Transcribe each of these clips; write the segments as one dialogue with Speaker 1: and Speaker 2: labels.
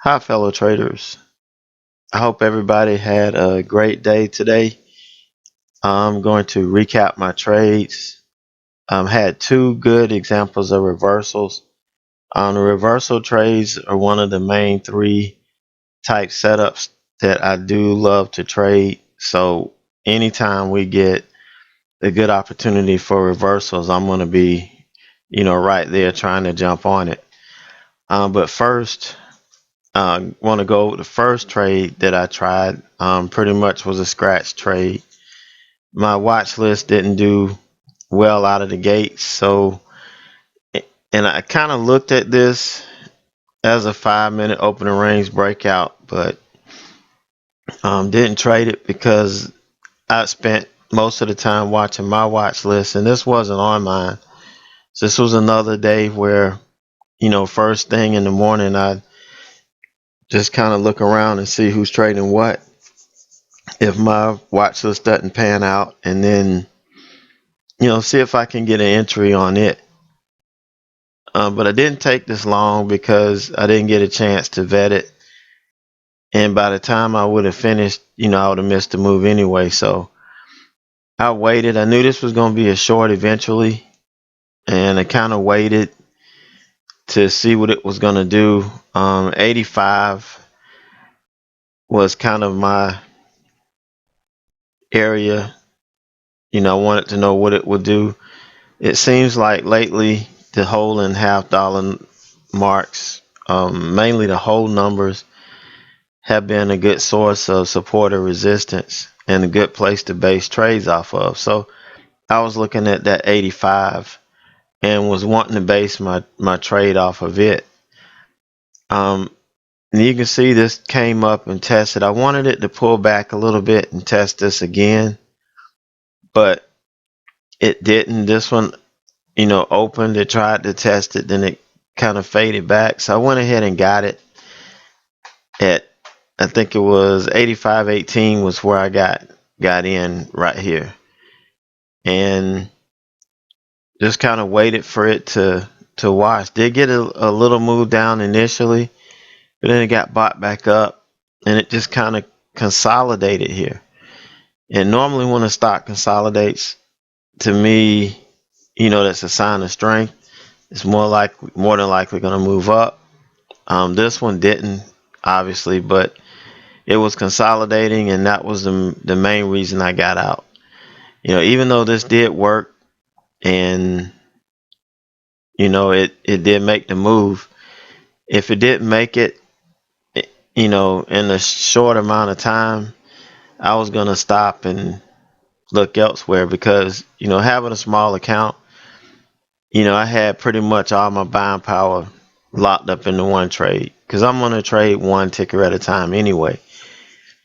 Speaker 1: Hi, fellow traders. I hope everybody had a great day today. I'm going to recap my trades. Had two good examples of reversals. The reversal trades are one of the main three type setups that I do love to trade. So anytime we get a good opportunity for reversals, I'm going to be, right there trying to jump on it. But first, want to go over the first trade that I tried. Pretty much was a scratch trade. My watch list didn't do well out of the gate, so and I kind of looked at this as a 5 minute opening range breakout, but didn't trade it because I spent most of the time watching my watch list, and this wasn't on mine. So this was another day where, first thing in the morning, I just kind of look around and see who's trading what. If my watch list doesn't pan out, and then see if I can get an entry on it. But I didn't take this long because I didn't get a chance to vet it, and by the time I would have finished, I would have missed the move anyway. So I waited. I knew this was going to be a short eventually, and I kind of waited to see what it was going to do. 85 was kind of my area. I wanted to know what it would do. It seems like lately the whole and half dollar marks, mainly the whole numbers, have been a good source of support or resistance and a good place to base trades off of. So I was looking at that 85 and was wanting to base my trade off of it. And you can see this came up and tested. I wanted it to pull back a little bit and test this again, but it didn't. This one, opened. It tried to test it, then it kind of faded back. So I went ahead and got it at, I think it was 85.18 was where I got in right here, and just kind of waited for it to wash. Did get a little move down initially, but then it got bought back up, and it just kind of consolidated here. And normally when a stock consolidates, to me, that's a sign of strength. It's more than likely going to move up. This one didn't, obviously, but it was consolidating, and that was the main reason I got out. Even though this did work, and it did make the move. If it didn't make it, in a short amount of time, I was gonna stop and look elsewhere because having a small account, I had pretty much all my buying power locked up into one trade because I'm gonna trade one ticker at a time anyway.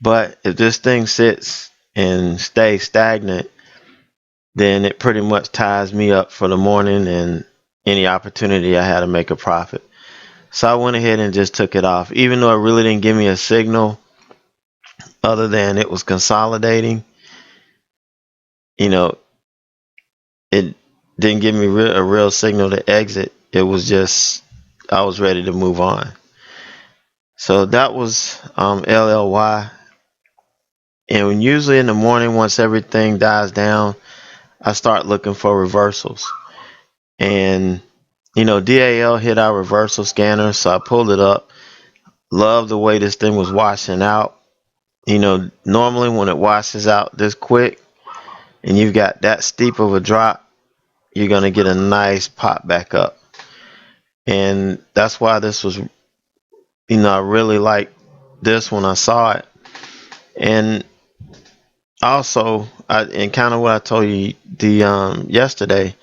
Speaker 1: But if this thing sits and stays stagnant, then it pretty much ties me up for the morning and any opportunity I had to make a profit. So I went ahead and just took it off, even though it really didn't give me a signal other than it was consolidating. You know, it didn't give me a real signal to exit. It was just I was ready to move on. So that was LLY. And usually in the morning, once everything dies down, I start looking for reversals. And DAL hit our reversal scanner, so I pulled it up. Love the way this thing was washing out. Normally when it washes out this quick and you've got that steep of a drop, you're going to get a nice pop back up. And that's why this was, I really liked this when I saw it. And also, and kind of what I told you yesterday,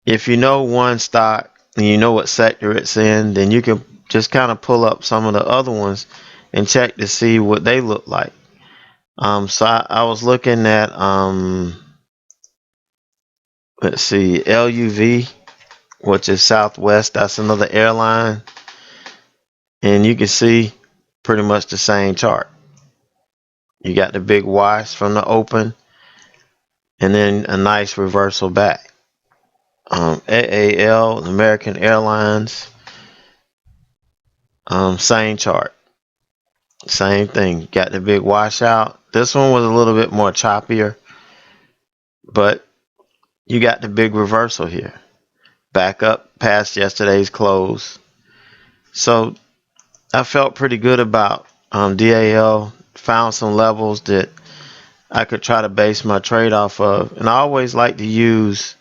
Speaker 1: if you know one stock and you know what sector it's in, then you can just kind of pull up some of the other ones and check to see what they look like. So I was looking at let's see, LUV, which is Southwest. That's another airline, and you can see pretty much the same chart. You got the big wash from the open, and then a nice reversal back. AAL, American Airlines, Same chart, same thing. Got the big washout. This one was a little bit more choppier, but you got the big reversal here. Back up past yesterday's close. So I felt pretty good about DAL. Found some levels that I could try to base my trade off of. And I always like to use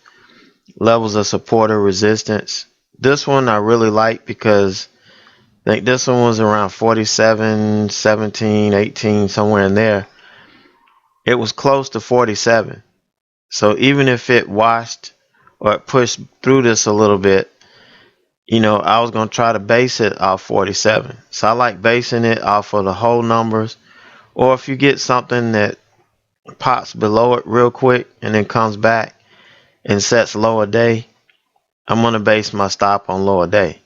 Speaker 1: levels of support or resistance. This one I really like because I think this one was around 47, 17, 18, somewhere in there. It was close to 47. So even if it washed or it pushed through this a little bit, I was going to try to base it off 47. So I like basing it off of the whole numbers. Or if you get something that pops below it real quick and then comes back and sets lower day, I'm going to base my stop on lower day.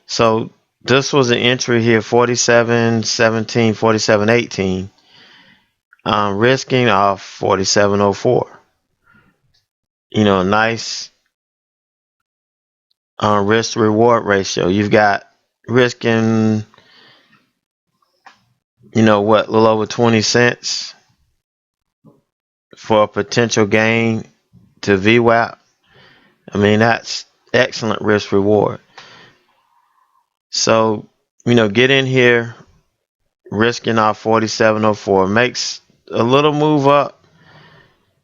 Speaker 1: So this was an entry here, 47, 17, 47, 18. Risking off 47.04. A nice risk to reward ratio. You've got risking, a little over 20 cents for a potential gain to VWAP. I mean, that's excellent risk reward. So, get in here, risking off 47.04, makes a little move up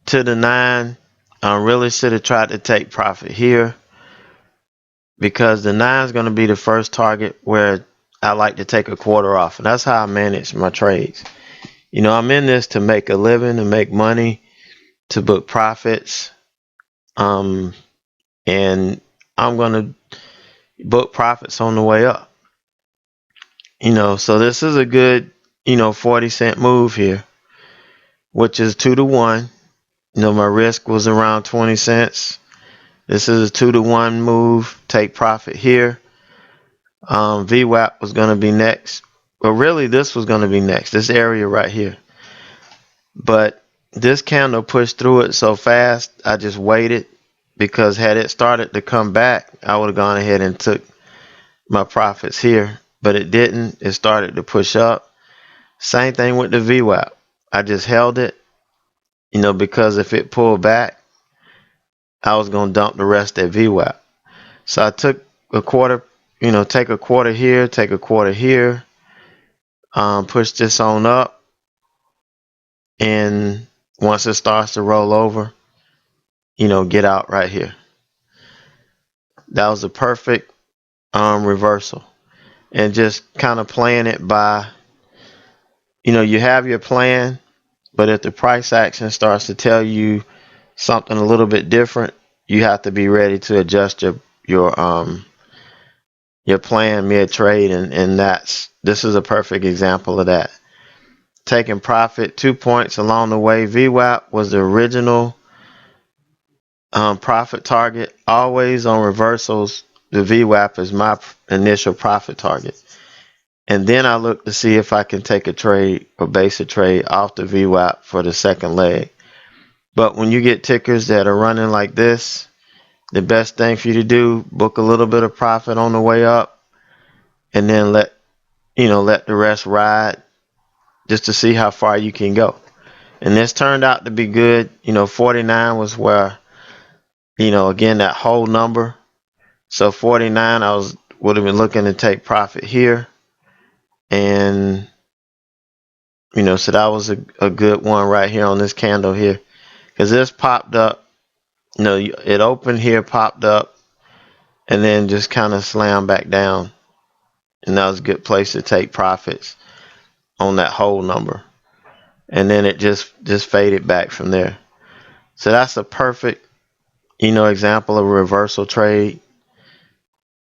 Speaker 1: to the 9. Really should have tried to take profit here because the 9 is going to be the first target where I like to take a quarter off. And that's how I manage my trades. I'm in this to make a living, to make money, to book profits. And I'm going to book profits on the way up. So this is a good, 40-cent move here, which is 2-to-1. My risk was around 20 cents. This is a 2-to-1 move. Take profit here. VWAP was going to be next. But really, this was going to be next. This area right here. But this candle pushed through it so fast, I just waited. Because had it started to come back, I would have gone ahead and took my profits here. But it didn't. It started to push up. Same thing with the VWAP. I just held it. Because if it pulled back, I was going to dump the rest at VWAP. So I took a quarter, take a quarter here, take a quarter here, push this on up. And once it starts to roll over, get out right here. That was a perfect reversal. And just kind of playing it by, you have your plan, but if the price action starts to tell you something a little bit different, you have to be ready to adjust your plan mid trade, and this is a perfect example of that. Taking profit 2 points along the way. VWAP was the original profit target. Always on reversals, the VWAP is my initial profit target. And then I look to see if I can take a trade or base a trade off the VWAP for the second leg. But when you get tickers that are running like this, the best thing for you to do, book a little bit of profit on the way up and then let the rest ride just to see how far you can go. And this turned out to be good. 49 was where, again, that whole number. So 49, would have been looking to take profit here. And, so that was a good one right here on this candle here. Because this popped up, it opened here, popped up, and then just kind of slammed back down. And that was a good place to take profits on that whole number. And then it just faded back from there. So that's a perfect, example of a reversal trade.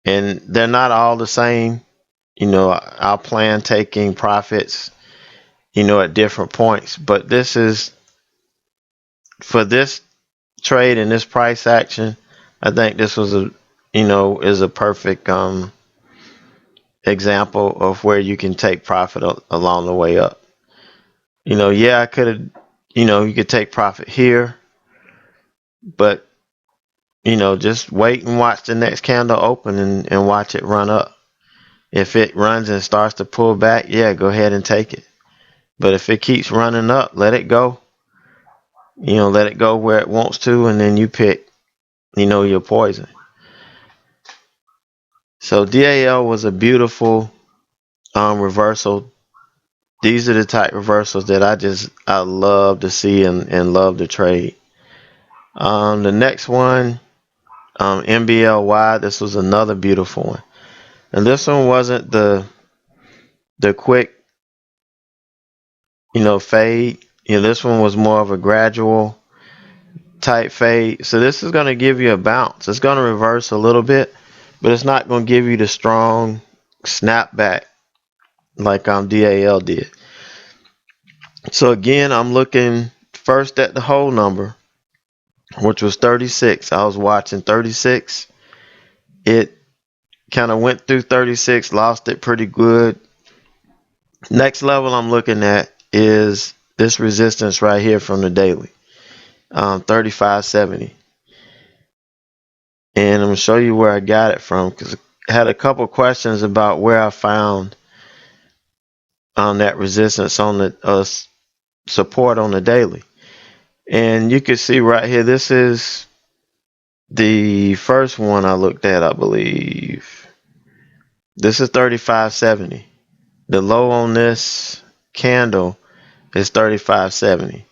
Speaker 1: And they're not all the same. I'll plan taking profits, at different points. But this is, for this trade and this price action, I think this was is a perfect example of where you can take profit along the way up. I could have, you could take profit here, but just wait and watch the next candle open and watch it run up. If it runs and starts to pull back, yeah, go ahead and take it. But if it keeps running up, let it go. Let it go where it wants to, and then you pick, your poison. So DAL was a beautiful reversal. These are the type reversals that I love to see and love to trade. The next one, MBLY. This was another beautiful one, and this one wasn't the quick, fade. This one was more of a gradual type fade. So this is going to give you a bounce. It's going to reverse a little bit, but it's not going to give you the strong snapback like DAL did. So again, I'm looking first at the whole number, which was 36. I was watching 36. It kind of went through 36, lost it pretty good. Next level I'm looking at is this resistance right here from the daily, 35.70. And I'm going to show you where I got it from, because I had a couple questions about where I found that resistance on the support on the daily. And you can see right here, this is the first one I looked at, I believe. This is 35.70. The low on this candle is 35.70.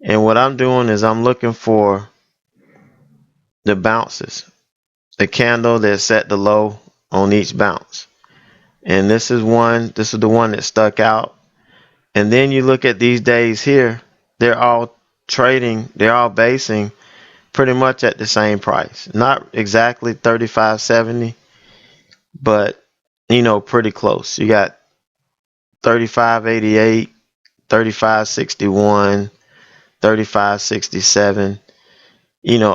Speaker 1: And what I'm doing is I'm looking for the bounces, the candle that set the low on each bounce. And this is the one that stuck out. And then you look at these days here, they're all basing pretty much at the same price. Not exactly 35.70, but pretty close. You got 35.88, 35.61, 35.67.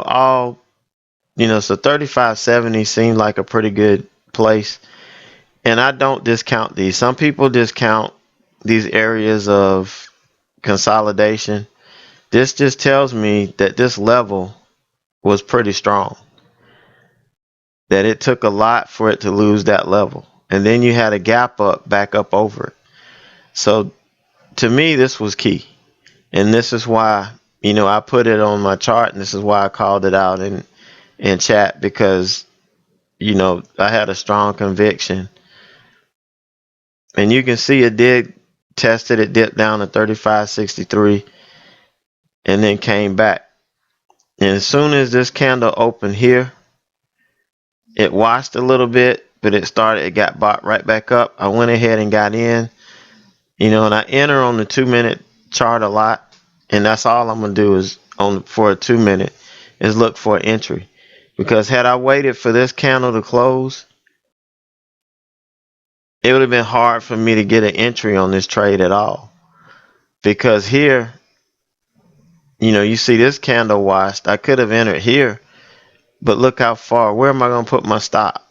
Speaker 1: All so 35.70 seemed like a pretty good place. And I don't discount these. Some people discount these areas of consolidation. This just tells me that this level was pretty strong, that it took a lot for it to lose that level. And then you had a gap up, back up over it. So to me, this was key. And this is why, I put it on my chart, and this is why I called it out in chat, because, I had a strong conviction. And you can see it did test it. It dipped down to 35.63 and then came back. And as soon as this candle opened here, it washed a little bit, but it got bought right back up. I went ahead and got in, and I enter on the 2-minute chart a lot. And that's all I'm going to do is for a 2-minute is look for an entry. Because had I waited for this candle to close, it would have been hard for me to get an entry on this trade at all. Because here, you see this candle washed. I could have entered here, but look how far. Where am I going to put my stop?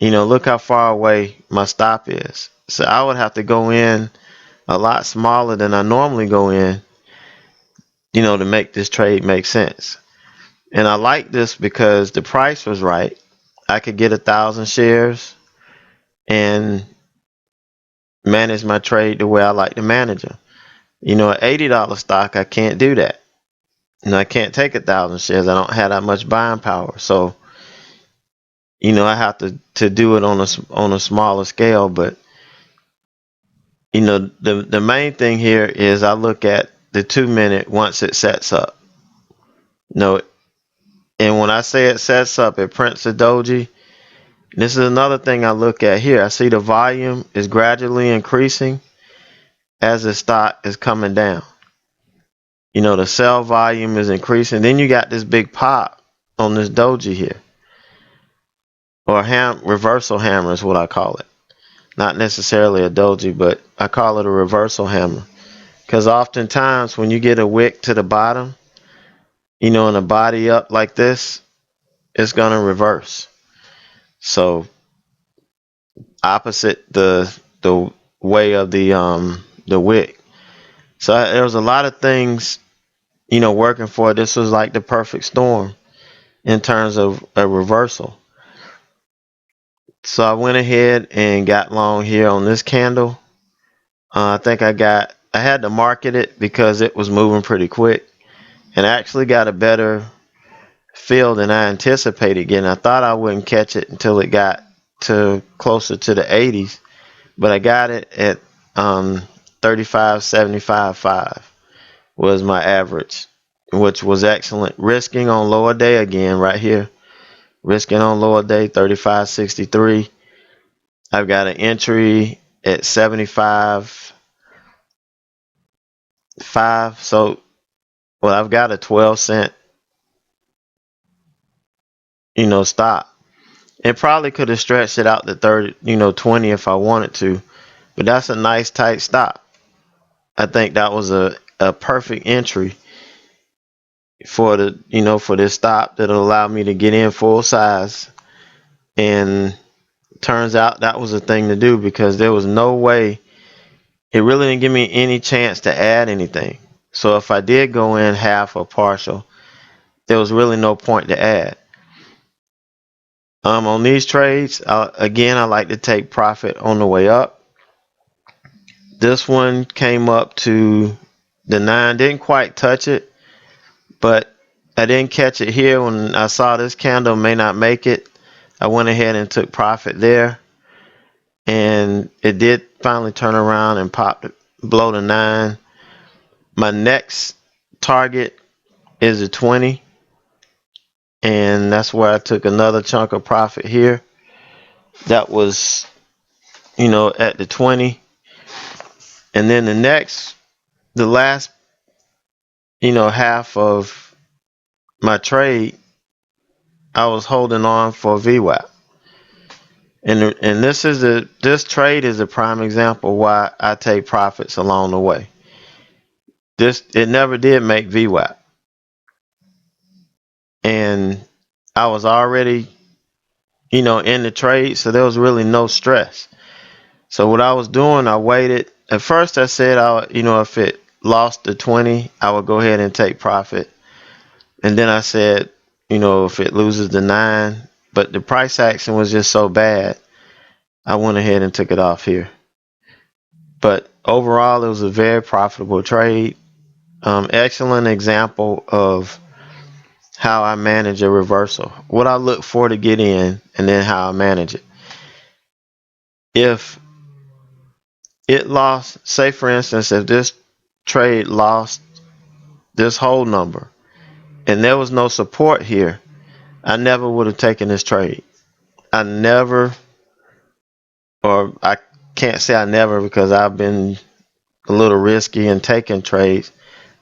Speaker 1: Look how far away my stop is. So I would have to go in a lot smaller than I normally go in, to make this trade make sense. And I like this because the price was right. I could get 1,000 shares and manage my trade the way I like to manage them. An $80 stock, I can't do that. I can't take 1,000 shares. I don't have that much buying power. So, I have to do it on a smaller scale. But, the main thing here is I look at the 2-minute once it sets up. And when I say it sets up, it prints a doji. This is another thing I look at here. I see the volume is gradually increasing as the stock is coming down. The sell volume is increasing. Then you got this big pop on this doji here. Or reversal hammer is what I call it. Not necessarily a doji, but I call it a reversal hammer. Because oftentimes when you get a wick to the bottom, and a body up like this, it's going to reverse. So opposite the way of the wick. So there was a lot of things, working for it. This was like the perfect storm in terms of a reversal. So I went ahead and got long here on this candle. I think I had to market it because it was moving pretty quick, and I actually got a better feel than I anticipated getting. I thought I wouldn't catch it until it got to closer to the 80s, but I got it at 35.75.5 was my average, which was excellent. Risking on lower day again right here. Risking on lower day 35.63. I've got an entry at 75.5. So, well, I've got a 12 cent, stop. It probably could have stretched it out to 30, 20 if I wanted to, but that's a nice tight stop. I think that was a perfect entry for for this stop that'll allow me to get in full size. And turns out that was a thing to do because there was no way, it really didn't give me any chance to add anything. So if I did go in half or partial, there was really no point to add. On these trades, I like to take profit on the way up. This one came up to the 9, didn't quite touch it, but I didn't catch it here when I saw this candle may not make it. I went ahead and took profit there, and it did finally turn around and pop below the 9. My next target is a 20, and that's where I took another chunk of profit here. That was, at the 20. And then the last, half of my trade, I was holding on for VWAP. And this trade is a prime example why I take profits along the way. It never did make VWAP. And I was already, in the trade, so there was really no stress. So what I was doing, I waited. At first I said, if it lost to 20, I would go ahead and take profit. And then I said, if it loses to 9, but the price action was just so bad, I went ahead and took it off here. But overall, it was a very profitable trade. Excellent example of how I manage a reversal, what I look for to get in, and then how I manage it. If it lost, say for instance, if this trade lost this whole number and there was no support here, I never would have taken this trade. I never, or I can't say I never because I've been a little risky in taking trades,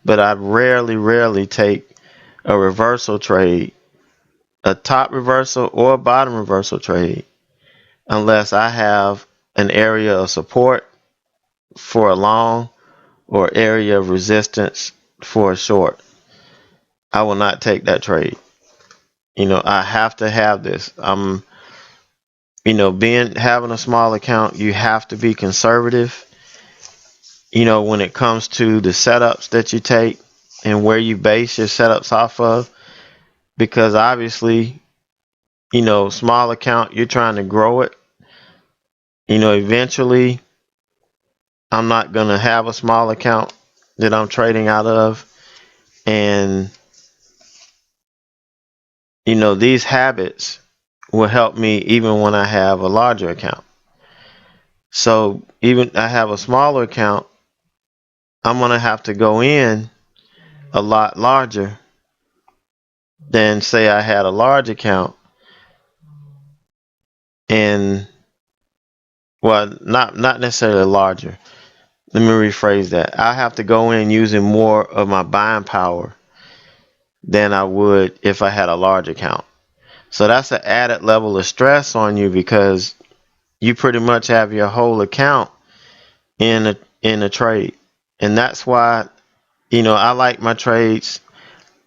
Speaker 1: but I rarely take a reversal trade, a top reversal or a bottom reversal trade, unless I have an area of support for a long or area of resistance for a short. I will not take that trade. I have to have this. Having a small account, you have to be conservative, when it comes to the setups that you take and where you base your setups off of, because obviously, small account, you're trying to grow it. Eventually I'm not going to have a small account that I'm trading out of. And, these habits will help me even when I have a larger account. So even I have a smaller account, I'm going to have to go in a lot larger than say I had a large account. And well, not necessarily larger. Let me rephrase that. I have to go in using more of my buying power than I would if I had a large account. So that's an added level of stress on you because you pretty much have your whole account in a trade. And that's why, I like my trades.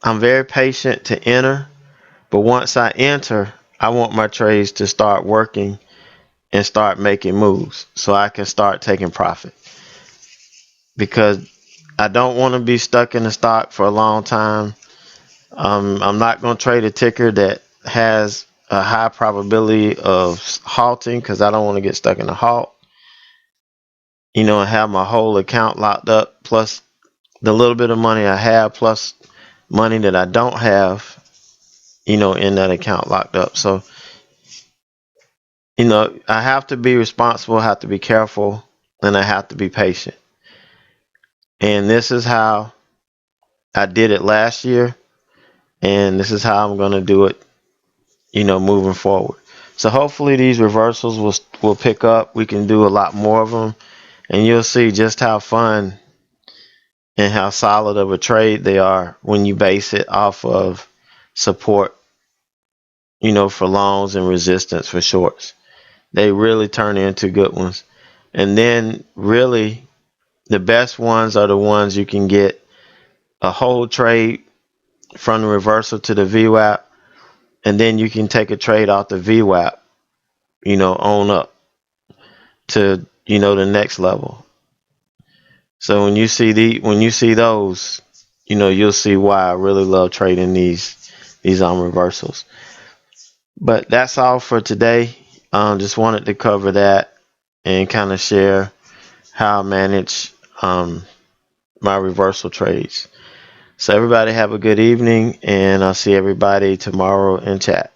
Speaker 1: I'm very patient to enter, but once I enter, I want my trades to start working and start making moves so I can start taking profit. Because I don't want to be stuck in the stock for a long time. I'm not going to trade a ticker that has a high probability of halting because I don't want to get stuck in a halt, and have my whole account locked up plus the little bit of money I have plus money that I don't have, in that account locked up. So, I have to be responsible, I have to be careful, and I have to be patient. And this is how I did it last year, and this is how I'm going to do it, moving forward. So hopefully these reversals will pick up. We can do a lot more of them, and you'll see just how fun and how solid of a trade they are when you base it off of support, for longs and resistance for shorts. They really turn into good ones. And then really the best ones are the ones you can get a whole trade from the reversal to the VWAP, and then you can take a trade off the VWAP, on up to, the next level. So when you see those, you'll see why I really love trading these reversals. But that's all for today. Just wanted to cover that and kind of share how I manage my reversal trades. So everybody have a good evening, and I'll see everybody tomorrow in chat.